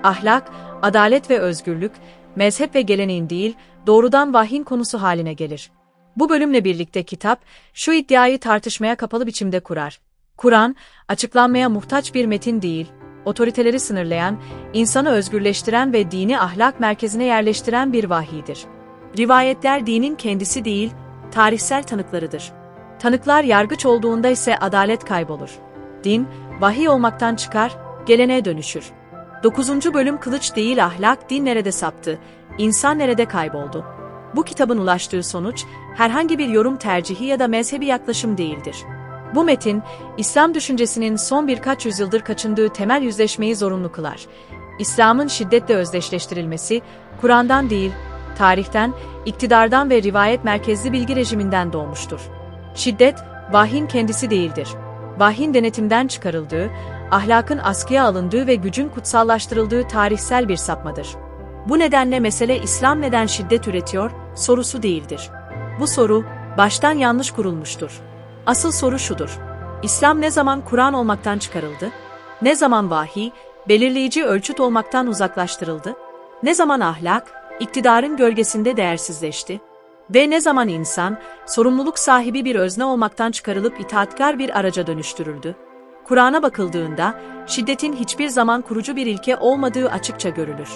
Ahlak, adalet ve özgürlük, mezhep ve geleneğin değil, doğrudan vahyin konusu haline gelir. Bu bölümle birlikte kitap, şu iddiayı tartışmaya kapalı biçimde kurar. Kur'an, açıklanmaya muhtaç bir metin değil, otoriteleri sınırlayan, insanı özgürleştiren ve dini ahlak merkezine yerleştiren bir vahiydir. Rivayetler dinin kendisi değil, tarihsel tanıklarıdır. Tanıklar yargıç olduğunda ise adalet kaybolur. Din, vahiy olmaktan çıkar, geleneğe dönüşür. 9. bölüm Kılıç değil ahlak, din nerede saptı, insan nerede kayboldu? Bu kitabın ulaştığı sonuç, herhangi bir yorum tercihi ya da mezhebi yaklaşım değildir. Bu metin, İslam düşüncesinin son birkaç yüzyıldır kaçındığı temel yüzleşmeyi zorunlu kılar. İslam'ın şiddetle özdeşleştirilmesi, Kur'an'dan değil, tarihten, iktidardan ve rivayet merkezli bilgi rejiminden doğmuştur. Şiddet, vahyin kendisi değildir. Vahyin denetimden çıkarıldığı, ahlakın askıya alındığı ve gücün kutsallaştırıldığı tarihsel bir sapmadır. Bu nedenle mesele İslam neden şiddet üretiyor, sorusu değildir. Bu soru, baştan yanlış kurulmuştur. Asıl soru şudur: İslam ne zaman Kur'an olmaktan çıkarıldı? Ne zaman vahiy, belirleyici ölçüt olmaktan uzaklaştırıldı? Ne zaman ahlak, iktidarın gölgesinde değersizleşti? Ve ne zaman insan, sorumluluk sahibi bir özne olmaktan çıkarılıp itaatkar bir araca dönüştürüldü? Kur'an'a bakıldığında, şiddetin hiçbir zaman kurucu bir ilke olmadığı açıkça görülür.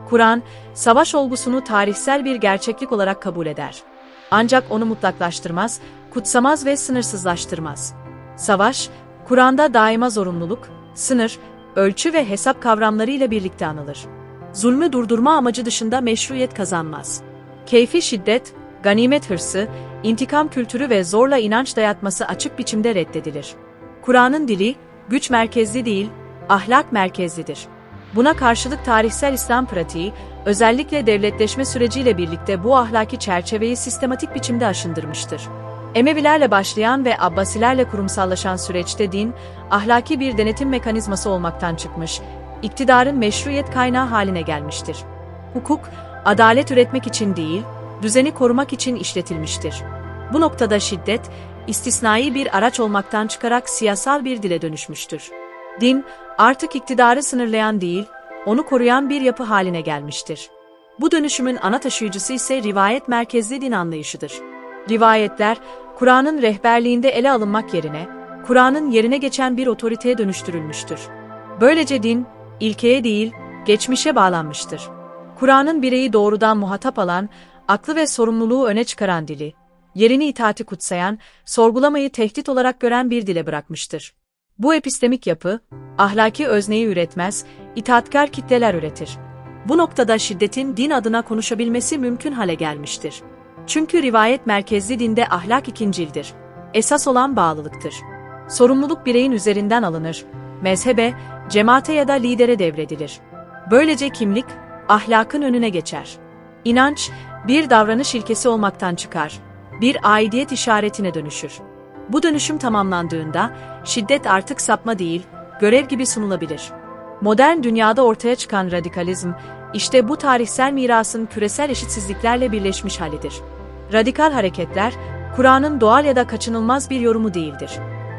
Kur'an, savaş olgusunu tarihsel bir gerçeklik olarak kabul eder. Ancak onu mutlaklaştırmaz, kutsamaz ve sınırsızlaştırmaz. Savaş, Kur'an'da daima zorunluluk, sınır, ölçü ve hesap kavramlarıyla birlikte anılır. Zulmü durdurma amacı dışında meşruiyet kazanmaz. Keyfi şiddet, ganimet hırsı, intikam kültürü ve zorla inanç dayatması açık biçimde reddedilir. Kur'an'ın dili, güç merkezli değil, ahlak merkezlidir. Buna karşılık tarihsel İslam pratiği, özellikle devletleşme süreciyle birlikte bu ahlaki çerçeveyi sistematik biçimde aşındırmıştır. Emevilerle başlayan ve Abbasilerle kurumsallaşan süreçte din, ahlaki bir denetim mekanizması olmaktan çıkmış, iktidarın meşruiyet kaynağı haline gelmiştir. Hukuk, adalet üretmek için değil, düzeni korumak için işletilmiştir. Bu noktada şiddet, istisnai bir araç olmaktan çıkarak siyasal bir dile dönüşmüştür. Din, artık iktidarı sınırlayan değil, onu koruyan bir yapı haline gelmiştir. Bu dönüşümün ana taşıyıcısı ise rivayet merkezli din anlayışıdır. Rivayetler, Kur'an'ın rehberliğinde ele alınmak yerine, Kur'an'ın yerine geçen bir otoriteye dönüştürülmüştür. Böylece din, ilkeye değil, geçmişe bağlanmıştır. Kur'an'ın bireyi doğrudan muhatap alan, aklı ve sorumluluğu öne çıkaran dili, yerini itaati kutsayan, sorgulamayı tehdit olarak gören bir dile bırakmıştır. Bu epistemik yapı, ahlaki özneyi üretmez, itaatkar kitleler üretir. Bu noktada şiddetin din adına konuşabilmesi mümkün hale gelmiştir. Çünkü rivayet merkezli dinde ahlak ikincildir. Esas olan bağlılıktır. Sorumluluk bireyin üzerinden alınır, mezhebe, cemaate ya da lidere devredilir. Böylece kimlik, ahlakın önüne geçer. İnanç, bir davranış ilkesi olmaktan çıkar, bir aidiyet işaretine dönüşür. Bu dönüşüm tamamlandığında, şiddet artık sapma değil, görev gibi sunulabilir. Modern dünyada ortaya çıkan radikalizm, işte bu tarihsel mirasın küresel eşitsizliklerle birleşmiş halidir. Radikal hareketler, Kur'an'ın doğal ya da kaçınılmaz bir yorumu değildir.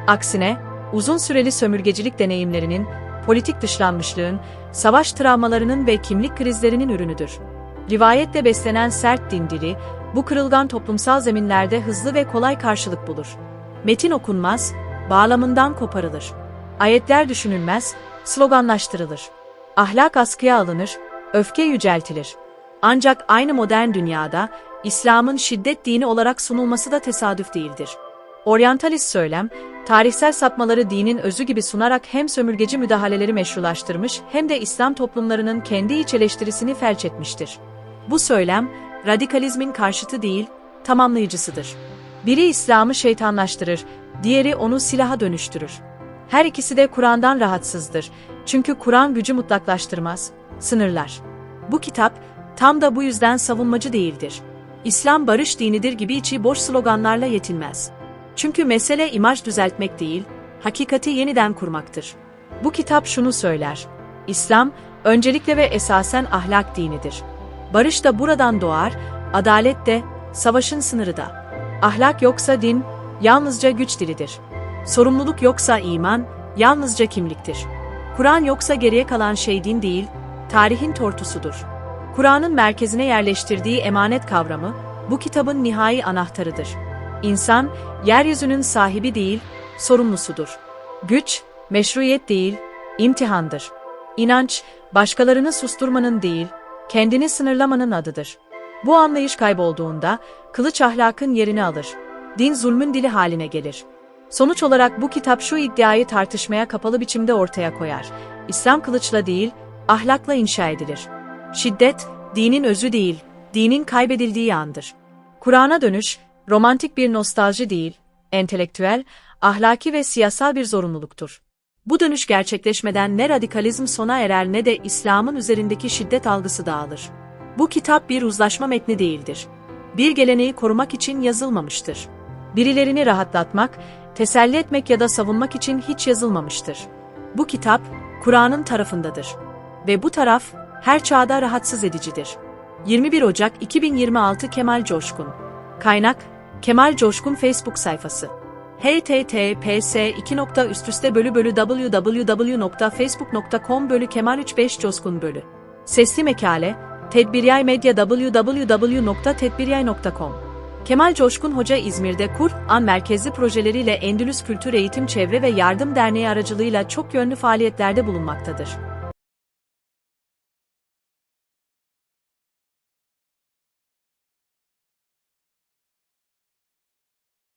Aksine, uzun süreli sömürgecilik deneyimlerinin, politik dışlanmışlığın, savaş travmalarının ve kimlik krizlerinin ürünüdür. Rivayetle beslenen sert din dili, bu kırılgan toplumsal zeminlerde hızlı ve kolay karşılık bulur. Metin okunmaz, bağlamından koparılır. Ayetler düşünülmez, sloganlaştırılır. Ahlak askıya alınır, öfke yüceltilir. Ancak aynı modern dünyada, İslam'ın şiddet dini olarak sunulması da tesadüf değildir. Oryantalist söylem, tarihsel sapmaları dinin özü gibi sunarak hem sömürgeci müdahaleleri meşrulaştırmış hem de İslam toplumlarının kendi iç eleştirisini felç etmiştir. Bu söylem, radikalizmin karşıtı değil, tamamlayıcısıdır. Biri İslam'ı şeytanlaştırır, diğeri onu silaha dönüştürür. Her ikisi de Kur'an'dan rahatsızdır. Çünkü Kur'an gücü mutlaklaştırmaz, sınırlar. Bu kitap, tam da bu yüzden savunmacı değildir. İslam barış dinidir gibi içi boş sloganlarla yetinmez. Çünkü mesele imaj düzeltmek değil, hakikati yeniden kurmaktır. Bu kitap şunu söyler: İslam, öncelikle ve esasen ahlak dinidir. Barış da buradan doğar, adalet de, savaşın sınırı da. Ahlak yoksa din, yalnızca güç dilidir. Sorumluluk yoksa iman, yalnızca kimliktir. Kur'an yoksa geriye kalan şey din değil, tarihin tortusudur. Kur'an'ın merkezine yerleştirdiği emanet kavramı, bu kitabın nihai anahtarıdır. İnsan, yeryüzünün sahibi değil, sorumlusudur. Güç, meşruiyet değil, imtihandır. İnanç, başkalarını susturmanın değil, kendini sınırlamanın adıdır. Bu anlayış kaybolduğunda, kılıç ahlakın yerini alır. Din zulmün dili haline gelir. Sonuç olarak bu kitap şu iddiayı tartışmaya kapalı biçimde ortaya koyar: İslam kılıçla değil, ahlakla inşa edilir. Şiddet, dinin özü değil, dinin kaybedildiği andır. Kur'an'a dönüş, romantik bir nostalji değil, entelektüel, ahlaki ve siyasal bir zorunluluktur. Bu dönüş gerçekleşmeden ne radikalizm sona erer ne de İslam'ın üzerindeki şiddet algısı dağılır. Bu kitap bir uzlaşma metni değildir. Bir geleneği korumak için yazılmamıştır. Birilerini rahatlatmak, teselli etmek ya da savunmak için hiç yazılmamıştır. Bu kitap, Kur'an'ın tarafındadır. Ve bu taraf, her çağda rahatsız edicidir. 21 Ocak 2026 Kemal Coşkun. Kaynak, Kemal Coşkun Facebook sayfası. https://www.facebook.com/kemal35coşkun. Sesli Mekale, Tedbiryay Medya www.tedbiryay.com. Kemal Coşkun Hoca İzmir'de Kur'an merkezli projeleriyle Endülüs Kültür Eğitim Çevre ve Yardım Derneği aracılığıyla çok yönlü faaliyetlerde bulunmaktadır.